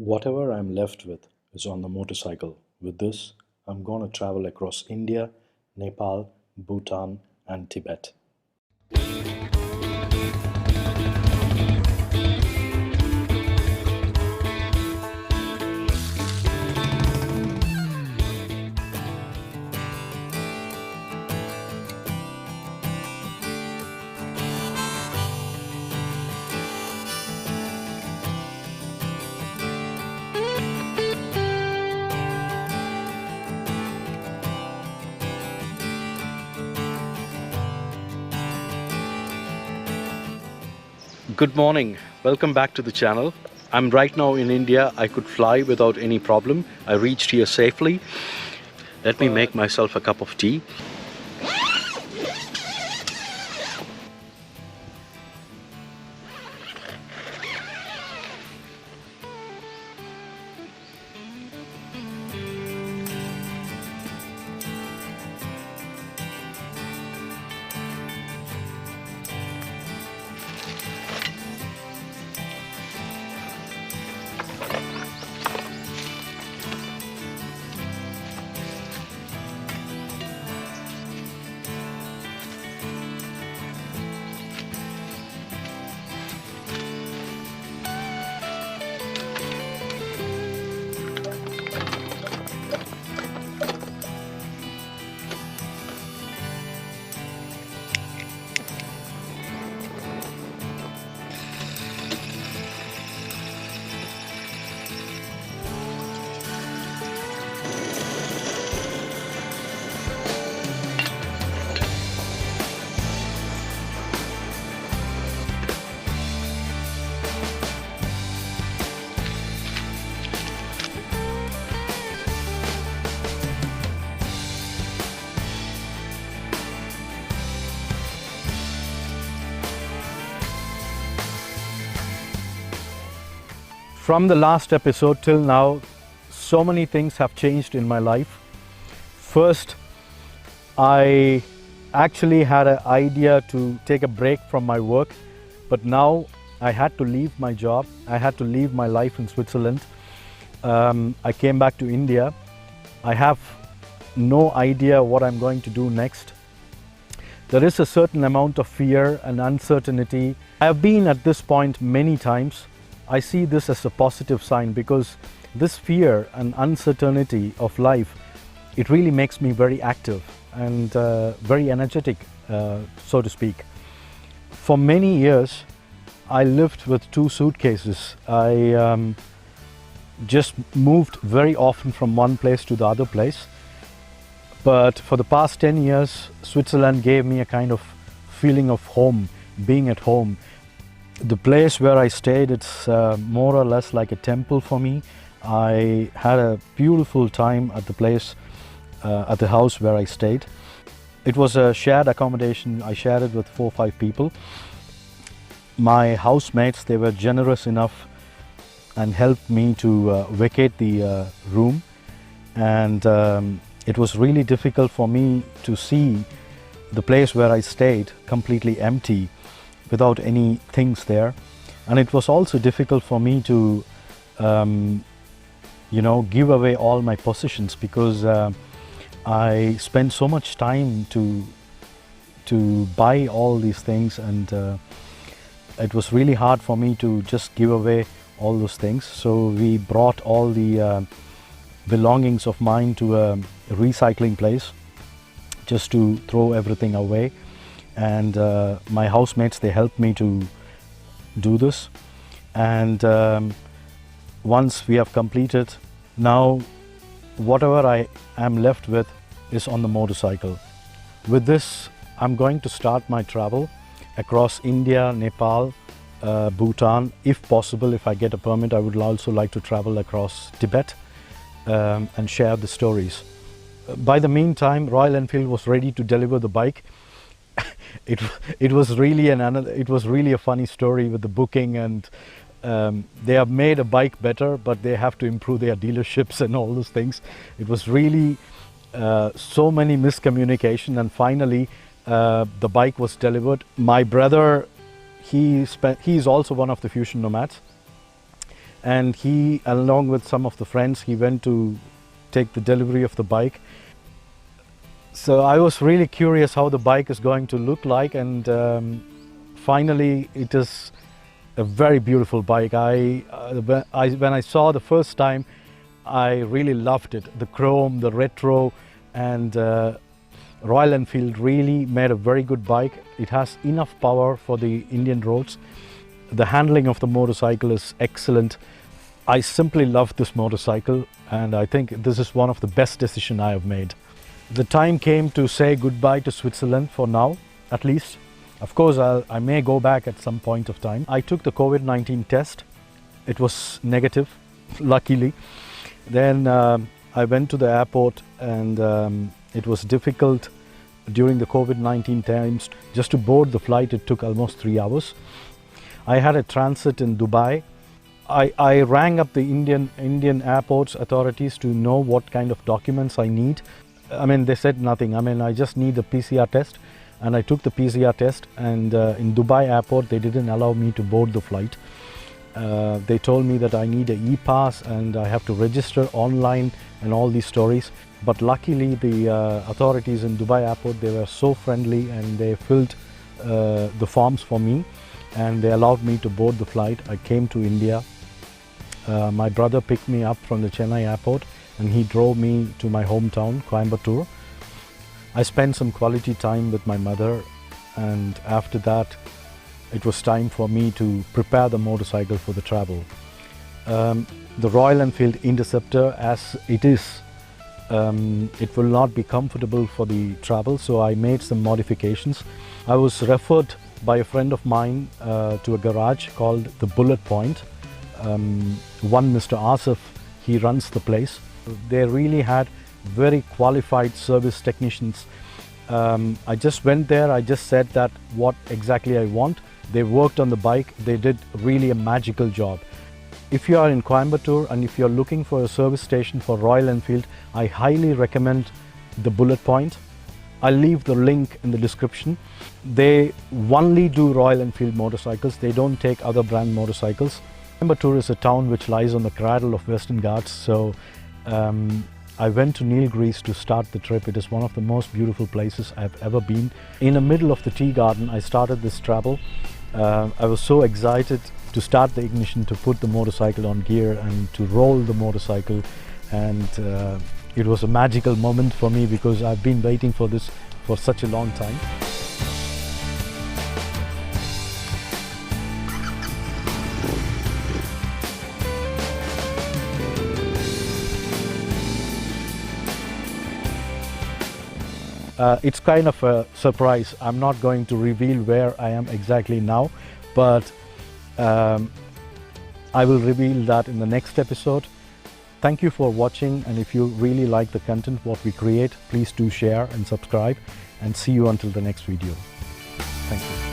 Whatever I'm left with is on the motorcycle. With this, I'm gonna travel across India, Nepal, Bhutan, and Tibet. Good morning, welcome back to the channel. I'm right now in India. I could fly without any problem. I reached here safely. Let me make myself a cup of tea. From the last episode till now, so many things have changed in my life. First, I actually had an idea to take a break from my work, but now I had to leave my job. I had to leave my life in Switzerland. I came back to India. I have no idea what I'm going to do next. There is a certain amount of fear and uncertainty. I have been at this point many times. I see this as a positive sign because this fear and uncertainty of life, it really makes me very active and very energetic, so to speak. For many years, I lived with 2 suitcases. I just moved very often from one place to the other place. But for the past 10 years, Switzerland gave me a kind of feeling of home, being at home. The place where I stayed, it's more or less like a temple for me. I had a beautiful time at the place, at the house where I stayed. It was a shared accommodation. I shared it with 4 or 5 people. My housemates, they were generous enough and helped me to vacate the room. And it was really difficult for me to see the place where I stayed completely empty, without any things there. And it was also difficult for me to give away all my possessions because I spent so much time to buy all these things, and it was really hard for me to just give away all those things. So we brought all the belongings of mine to a recycling place just to throw everything away. And my housemates, they helped me to do this. And once we have completed, now whatever I am left with is on the motorcycle. With this, I'm going to start my travel across India, Nepal, Bhutan. If possible, if I get a permit, I would also like to travel across Tibet and share the stories. By the meantime, Royal Enfield was ready to deliver the bike. It was really a funny story with the booking, and they have made a bike better, but they have to improve their dealerships and all those things. It was really so many miscommunication, and finally the bike was delivered. My brother, he is also one of the Fusion Nomads, and he, along with some of the friends, he went to take the delivery of the bike. So I was really curious how the bike is going to look like, and finally it is a very beautiful bike. When I saw the first time, I really loved it. The chrome, the retro, and Royal Enfield really made a very good bike. It has enough power for the Indian roads. The handling of the motorcycle is excellent. I simply love this motorcycle, and I think this is one of the best decisions I have made. The time came to say goodbye to Switzerland for now, at least. Of course, I may go back at some point of time. I took the COVID-19 test. It was negative, luckily. Then I went to the airport, and it was difficult during the COVID-19 times. Just to board the flight, it took almost 3 hours. I had a transit in Dubai. I rang up the Indian airports authorities to know what kind of documents I need. I mean, they said nothing. I mean, I just need the PCR test, and I took the PCR test, and in Dubai airport, they didn't allow me to board the flight. They told me that I need an e-pass and I have to register online and all these stories. But luckily, the authorities in Dubai airport, they were so friendly, and they filled the forms for me, and they allowed me to board the flight. I came to India. My brother picked me up from the Chennai airport, and he drove me to my hometown, Coimbatore. I spent some quality time with my mother, and after that, it was time for me to prepare the motorcycle for the travel. The Royal Enfield Interceptor, as it is, it will not be comfortable for the travel, so I made some modifications. I was referred by a friend of mine to a garage called the Bullet Point. One Mr. Asif, he runs the place. They really had very qualified service technicians. I just went there, I just said that what exactly I want. They worked on the bike, they did really a magical job. If you are in Coimbatore and if you're looking for a service station for Royal Enfield, I highly recommend the Bullet Point. I'll leave the link in the description. They only do Royal Enfield motorcycles, they don't take other brand motorcycles. Coimbatore is a town which lies on the cradle of Western Ghats, so I went to Nilgiris to start the trip. It is one of the most beautiful places I've ever been. In the middle of the tea garden, I started this travel. I was so excited to start the ignition, to put the motorcycle on gear and to roll the motorcycle, and it was a magical moment for me because I've been waiting for this for such a long time. It's kind of a surprise. I'm not going to reveal where I am exactly now, but I will reveal that in the next episode. Thank you for watching, and if you really like the content what we create, please do share and subscribe, and see you until the next video. Thank you.